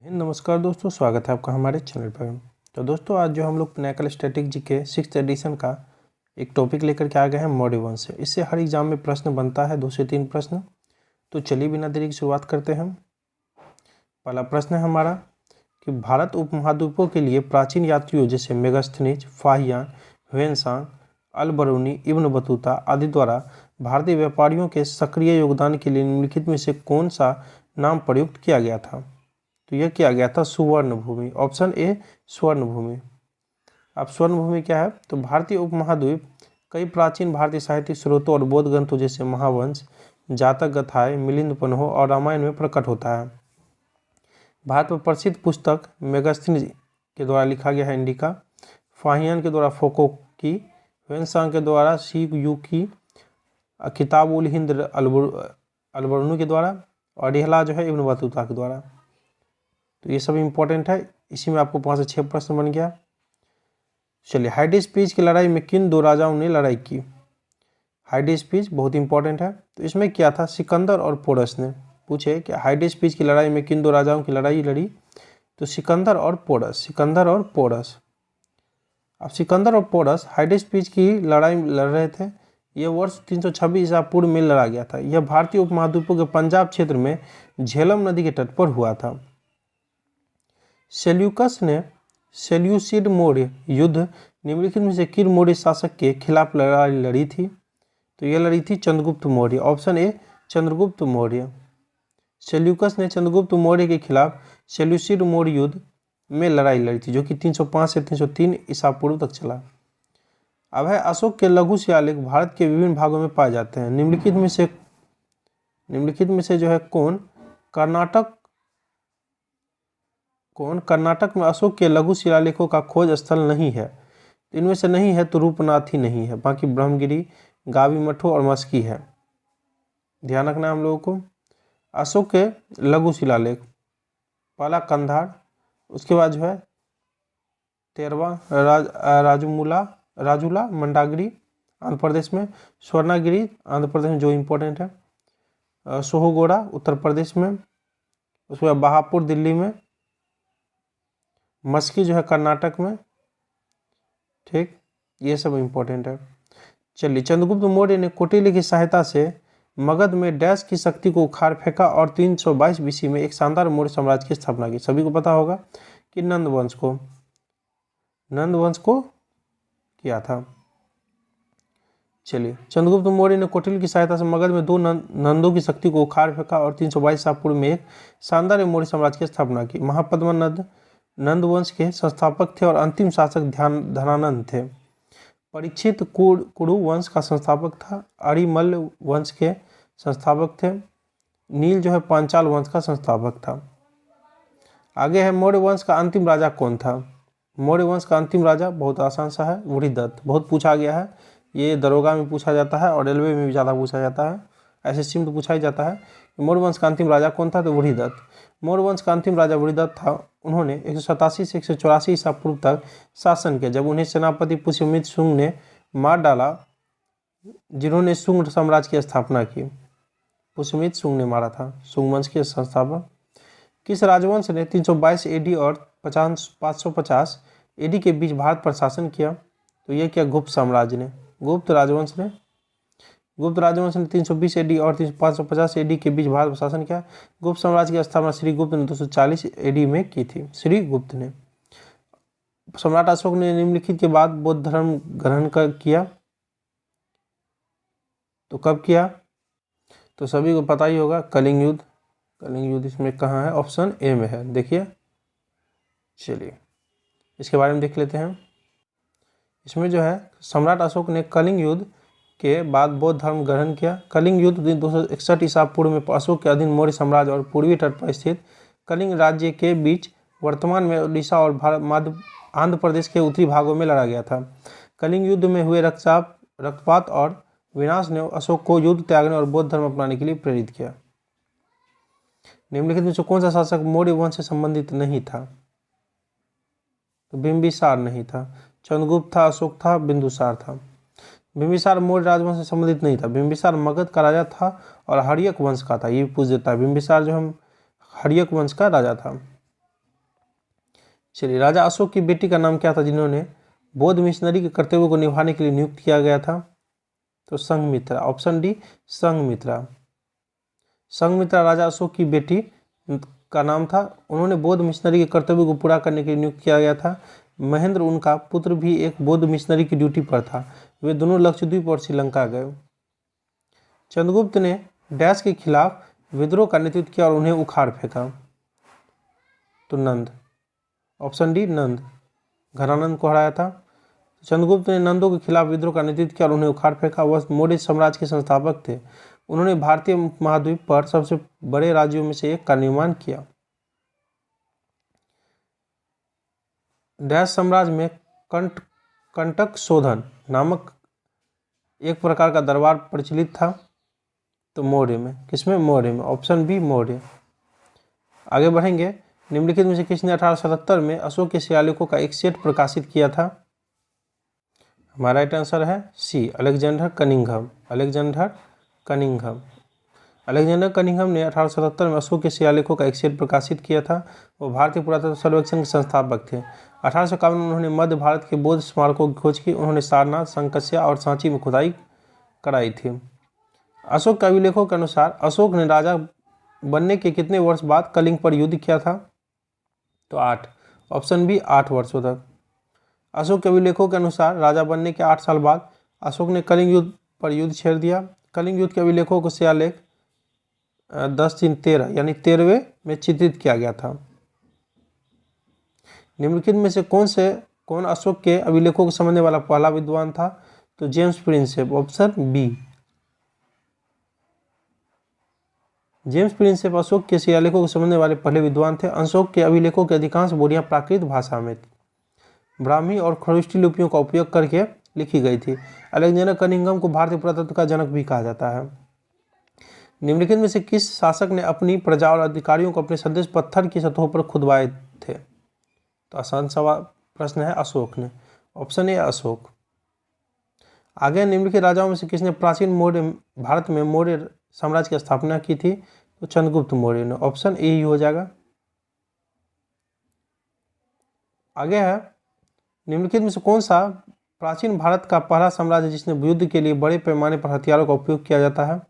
नमस्कार दोस्तों, स्वागत है आपका हमारे चैनल पर। तो दोस्तों, आज जो हम लोग पिनाकल स्टैटिक जी के 6th एडिशन का एक टॉपिक लेकर के आ गए हैं मॉड्यूल 1 से। इससे हर एग्जाम में प्रश्न बनता है, 2 से 3 प्रश्न। तो चलिए बिना देरी की शुरुआत करते हैं। पहला प्रश्न है हमारा कि भारत उपमहाद्वीपों के लिए प्राचीन यात्रियों जैसे मेगास्थनीज, फाहियान, ह्वेनसांग, अल-बरूनी, इब्न बतूता आदि द्वारा भारतीय व्यापारियों के सक्रिय योगदान के लिए निम्नलिखित में से कौन सा नाम प्रयुक्त किया गया था? तो यह किया गया था सुवर्ण भूमि। ऑप्शन ए स्वर्ण भूमि। अब स्वर्ण भूमि क्या है? तो भारतीय उपमहाद्वीप कई प्राचीन भारतीय साहित्यिक स्रोतों और बौद्ध ग्रंथों जैसे महावंश, जातक गाथाएं, मिलिंद पन्हों और रामायण में प्रकट होता है। भारत में प्रसिद्ध पुस्तक मेगास्थनीज के द्वारा लिखा गया है इंडिका, फाहियान के द्वारा फोकोकी, ह्वेनसांग के द्वारा सी यू की, किताब उल हिंद अल-बरूनी के द्वारा, और रिहला जो है इब्न बतूता के द्वारा। तो ये सब इंपॉर्टेंट है। इसी में आपको 5 से 6 प्रश्न बन गया। चलिए, हाइडेस पीच की लड़ाई में किन 2 राजाओं ने लड़ाई की? हाइडेस पीच बहुत इंपॉर्टेंट है। तो इसमें क्या था? सिकंदर और पोरस ने। पूछे कि हाइडेस पीच की लड़ाई में किन 2 राजाओं की लड़ाई लड़ी? तो सिकंदर और पोरस। सिकंदर और पोरस। अब सिकंदर और पोरस हाइडेस पीच की लड़ाई लड़ रहे थे। यह वर्ष 326 ईसा पूर्व में लड़ा गया था। यह भारतीय उपमहाद्वीपों के पंजाब क्षेत्र में झेलम नदी के तट पर हुआ था। सेल्यूकस ने सेल्यूसिड मौर्य युद्ध निम्नलिखित में से किन मौर्य शासक के खिलाफ लड़ाई लड़ी थी? तो यह लड़ी थी Chandragupta Maurya. Option A Chandragupta Maurya. Seleucus ने चंद्रगुप्त मौर्य के खिलाफ सेल्यूसिड मौर्य युद्ध में लड़ाई लड़ी थी, जो कि 305 से 303 ईसा पूर्व तक चला। अब है अशोक के लघु शिलालेख भारत के विभिन्न भागों में पाए जाते हैं। निम्नलिखित में से जो है कर्नाटक में अशोक के लघु शिलालेखों का खोज स्थल नहीं है? इनमें से नहीं है तो रूपनाथ ही नहीं है, बाकी ब्रह्मगिरी, गावीमठो और मस्की है। ध्यान रखना है हम लोगों को। अशोक के लघु शिलालेख, पहला कंधार, उसके बाद जो है 13वां राजूला मंडागिरी आंध्र प्रदेश में, स्वर्णागिरी आंध्र प्रदेश में जो इम्पोर्टेंट है, सोहगोड़ा उत्तर प्रदेश में, उसके बाद बहापुर दिल्ली में, मस्की जो है कर्नाटक में। ठीक, ये सब इम्पोर्टेंट है। चलिए, चंद्रगुप्त मौर्य ने कौटिल्य की सहायता से मगध में डैश की शक्ति को उखाड़ फेंका और 322 बीसी में एक शानदार मौर्य साम्राज्य की स्थापना की। सभी को पता होगा कि नंद वंश को किया था। चलिए, चंद्रगुप्त मौर्य ने कौटिल्य की सहायता से मगध में 2 नंदों की शक्ति को उखाड़ फेंका और 322 ईसा पूर्व में एक शानदार मौर्य साम्राज्य की स्थापना की। महापद्मा नंद वंश के संस्थापक थे और अंतिम शासक धनानंद थे। परीक्षित कुरु वंश का संस्थापक था। अरिमल्ल वंश के संस्थापक थे। नील जो है पांचाल वंश का संस्थापक था। आगे है मौर्य वंश का अंतिम राजा कौन था? मौर्य वंश का अंतिम राजा बहुत आसान सा है, वृहदत्त। बहुत पूछा गया है, ये दरोगा में पूछा जाता है और रेलवे में भी ज़्यादा पूछा जाता है। एसएससी में तो पूछा ही जाता है। मौर्य वंश का अंतिम राजा कौन था? तो वृहदत्त। मौर्य वंश का अंतिम राजा वृहदत्त था। उन्होंने 187 से 184 ईसा पूर्व तक शासन किया, जब उन्हें सेनापति पुष्यमित्र शुंग ने मार डाला, जिन्होंने शुंग साम्राज्य की स्थापना की। पुष्यमित्र शुंग ने मारा था, शुंग वंश के संस्थापक। किस राजवंश ने 322 एडी और 550 एडी के बीच भारत पर शासन किया? तो यह किया गुप्त साम्राज्य ने। गुप्त राजवंश ने 320 एडी और 550 एडी के बीच भारत पर शासन किया। गुप्त साम्राज्य की स्थापना श्री गुप्त ने 240 एडी में की थी। श्री गुप्त ने। सम्राट अशोक ने निम्नलिखित के बाद बौद्ध धर्म ग्रहण किया। तो कब किया? तो सभी को पता ही होगा, कलिंग युद्ध इसमें कहाँ है? ऑप्शन ए में है, देखिए। चलिए, इसके बारे में देख लेते हैं। इसमें जो है सम्राट अशोक ने कलिंग युद्ध के बाद बौद्ध धर्म ग्रहण किया। कलिंग युद्ध 261 ईसा पूर्व में अशोक के अधीन मौर्य साम्राज्य और पूर्वी तट पर स्थित कलिंग राज्य के बीच वर्तमान में उड़ीसा और आंध्र प्रदेश के उत्तरी भागों में लड़ा गया था। कलिंग युद्ध में हुए रक्तपात और विनाश ने अशोक को युद्ध त्यागने और बौद्ध धर्म अपनाने के लिए प्रेरित किया। निम्नलिखित में से कौन सा शासक मौर्य वंश से संबंधित नहीं था? तो बिंबिसार नहीं था। चंद्रगुप्त था, अशोक था, बिंदुसार था। बिंबिसार मौर्य राजवंश से संबंधित नहीं था। बिंबिसार मगध का राजा था और हर्यक वंश का था। ये पूछ देता है। बिंबिसार जो हम हर्यक वंश का राजा था। चलिए, राजा अशोक की बेटी का नाम क्या था जिन्होंने बौद्ध मिशनरी के कर्तव्यों को निभाने के लिए नियुक्त किया गया था? तो संघमित्रा। Option D, Sanghamitra. संघमित्रा राजा अशोक की बेटी का नाम था। उन्होंने बौद्ध मिशनरी के कर्तव्यों को पूरा करने के लिए नियुक्त किया गया था। महेंद्र उनका पुत्र भी एक बौद्ध मिशनरी की ड्यूटी पर था। वे दोनों लक्षद्वीप और श्रीलंका गए। चंद्रगुप्त ने डैश के खिलाफ विद्रोह का नेतृत्व किया और उन्हें उखाड़ फेंका? तो नंद। ऑप्शन डी, नंद। घनानंद को हराया था। चंद्रगुप्त ने नंदों के खिलाफ विद्रोह का नेतृत्व किया और उन्हें उखाड़ फेंका। वह मौर्य साम्राज्य के संस्थापक थे। उन्होंने भारतीय महाद्वीप पर सबसे बड़े राज्यों में से एक का निर्माण किया। डैश साम्राज्य में कंटक शोधन नामक एक प्रकार का दरबार प्रचलित था। तो मौर्य में। किसमें? मौर्य में। Option B, Maurya. आगे बढ़ेंगे। निम्नलिखित में से किसने 1877 में अशोक के शिलालेखों का एक सेट प्रकाशित किया था? हमारा राइट आंसर है C, Alexander Cunningham. Alexander Cunningham. Alexander Cunningham ने 1877 में अशोक के शिलालेखों का एक सेट प्रकाशित किया था। वो भारतीय पुरातत्व सर्वेक्षण के संस्थापक थे। 1851 में उन्होंने मध्य भारत के बौद्ध स्मारकों की खोज की। उन्होंने सारनाथ, संकस्या और सांची में खुदाई कराई थी। अशोक के अभिलेखों के अनुसार अशोक ने राजा बनने के कितने वर्ष बाद कलिंग पर युद्ध किया था? तो 8। ऑप्शन बी, 8 वर्षों तक। अशोक के अभिलेखों के अनुसार राजा बनने के 8 साल बाद अशोक ने कलिंग युद्ध पर युद्ध छेड़ दिया। कलिंग युद्ध के अभिलेखों को शिलालेख 10-13 यानी 13वें में चित्रित किया गया था। निम्नलिखित में से कौन अशोक के अभिलेखों को समझने वाला पहला विद्वान था? तो James Prinsep. Option B. James Prinsep Ashoka के शिलालेखों को समझने वाले पहले विद्वान थे। अशोक के अभिलेखों की अधिकांश बोलियां प्राकृत भाषा में ब्राह्मी और खरोष्टी लिपियों का उपयोग करके लिखी गई थी। अलेक्जेंडर कनिंघम को भारतीय पुरातत्व का जनक भी कहा जाता है। निम्नलिखित में से किस शासक ने अपनी प्रजा और अधिकारियों को अपने संदेश पत्थर की सतहों पर खुदवाए थे? तो आसान सवाल प्रश्न है, अशोक ने। Option A, Ashok. आगे निम्नलिखित राजाओं में से किसने प्राचीन भारत में मौर्य साम्राज्य की स्थापना की थी? तो चंद्रगुप्त मौर्य ने। ऑप्शन ए ही हो जाएगा। आगे है, निम्नलिखित में से कौन सा प्राचीन भारत का पहला साम्राज्य जिसने युद्ध के लिए बड़े पैमाने पर हथियारों का उपयोग किया जाता है?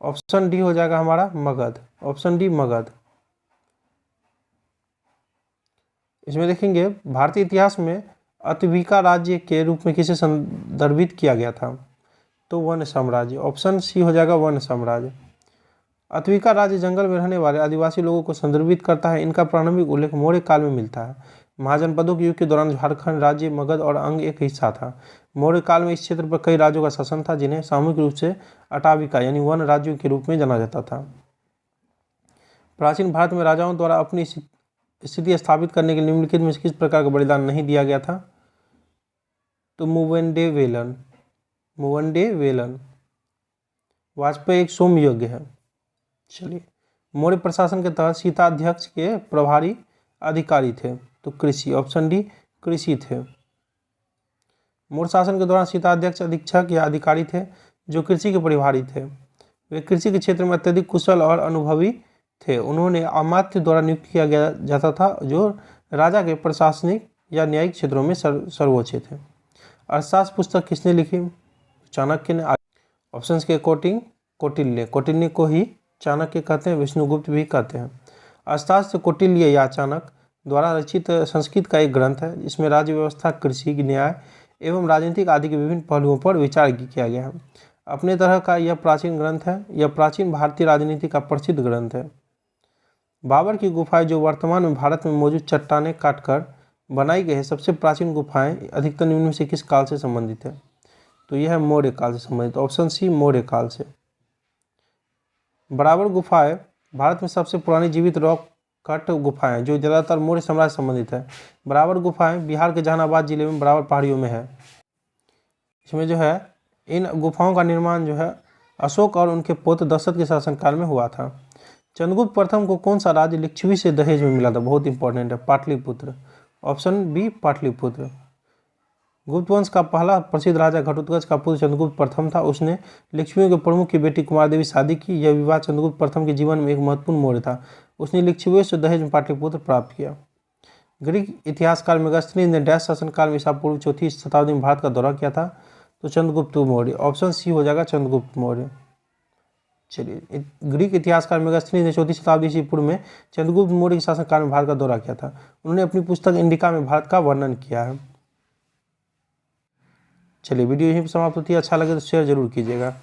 ऑप्शन डी हो जाएगा हमारा, मगध। Option D, Magadh. इसमें देखेंगे भारतीय इतिहास में अतविका राज्य के रूप में किसे संदर्भित किया गया था? तो वन साम्राज्य। ऑप्शन सी हो जाएगा, वन साम्राज्य। अतविका राज्य जंगल में रहने वाले आदिवासी लोगों को संदर्भित करता है। इनका प्रारंभिक उल्लेख मौर्य काल में मिलता है। महाजनपदों के युग के दौरान झारखंड राज्य, मगध और अंग एक हिस्सा था। मौर्य काल में इस क्षेत्र पर कई राज्यों का शासन था जिन्हें सामूहिक रूप से अटाविका यानी वन राज्यों के रूप में जाना जाता था। प्राचीन भारत में राजाओं द्वारा अपनी स्थिति स्थापित करने के निम्नलिखित में किस प्रकार का बलिदान नहीं दिया गया था? तो मुवंडे वेलन। वाजपेयी एक सोम यज्ञ है। चलिए, मौर्य प्रशासन के तहत शीताध्यक्ष के प्रभारी अधिकारी थे। तो कृषि। ऑप्शन डी, कृषि थे। मौर्य शासन के दौरान शीताध्यक्ष अधीक्षक या अधिकारी थे जो कृषि के प्रभारी थे। वे कृषि के क्षेत्र में अत्यधिक कुशल और अनुभवी थे। उन्होंने अमात्य द्वारा नियुक्त किया जाता था जो राजा के प्रशासनिक या न्यायिक क्षेत्रों में सर्वोच्च थे। अर्थशास्त्र पुस्तक किसने लिखी? चाणक्य ने। ऑप्शन के कौटिल्य को ही चाणक्य कहते हैं, विष्णुगुप्त भी कहते हैं। अर्थशास्त्र कौटिल्य या चाणक्य द्वारा रचित संस्कृत का एक ग्रंथ है। इसमें राज्य व्यवस्था, कृषि, न्याय एवं राजनीतिक आदि के विभिन्न पहलुओं पर विचार किया गया है। अपने तरह का यह प्राचीन ग्रंथ है। यह प्राचीन भारतीय राजनीति का प्रसिद्ध ग्रंथ है। बाबर की गुफाएं जो वर्तमान में भारत में मौजूद चट्टानें काटकर बनाई गई है, सबसे प्राचीन गुफाएं अधिकतर निम्न में से किस काल से संबंधित है? तो यह है मौर्य काल से संबंधित। ऑप्शन सी, मौर्य काल से। बराबर गुफाएं भारत में सबसे पुरानी जीवित रॉक कट गुफाएं जो ज़्यादातर मौर्य साम्राज्य से संबंधित है। बराबर गुफाएं बिहार के जहानाबाद जिले में बराबर पहाड़ियों में है। इसमें जो है इन गुफाओं का निर्माण जो है अशोक और उनके पुत्र दशरथ के शासनकाल में हुआ था। चंद्रगुप्त प्रथम को कौन सा राज्य लिच्छवी से दहेज में मिला था? बहुत इंपॉर्टेंट है, पाटलिपुत्र। Option B, Pataliputra. गुप्त वंश का पहला प्रसिद्ध राजा घटोत्कच का पुत्र चंद्रगुप्त प्रथम था। उसने लिच्छवियों के प्रमुख की बेटी कुमार देवी शादी की। यह विवाह चंद्रगुप्त प्रथम के जीवन में एक महत्वपूर्ण मोड़ था। उसने लिच्छवियों से दहेज में पाटलिपुत्र प्राप्त किया। ग्रीक इतिहासकार मेगास्थनीज ने डैश शासनकाल में ईसा पूर्व 4वीं शताब्दी में भारत का दौरा किया था? तो चंद्रगुप्त मौर्य। ऑप्शन सी हो जाएगा चंद्रगुप्त मौर्य। चलिए, ग्रीक इतिहासकार मेगास्थनीज ने 4वीं शताब्दी ईसा पूर्व में चंद्रगुप्त मौर्य के शासनकाल में भारत का दौरा किया था। उन्होंने अपनी पुस्तक इंडिका में भारत का वर्णन किया है। चलिए, वीडियो यहीं पर समाप्त होती है। अच्छा लगे तो शेयर जरूर कीजिएगा।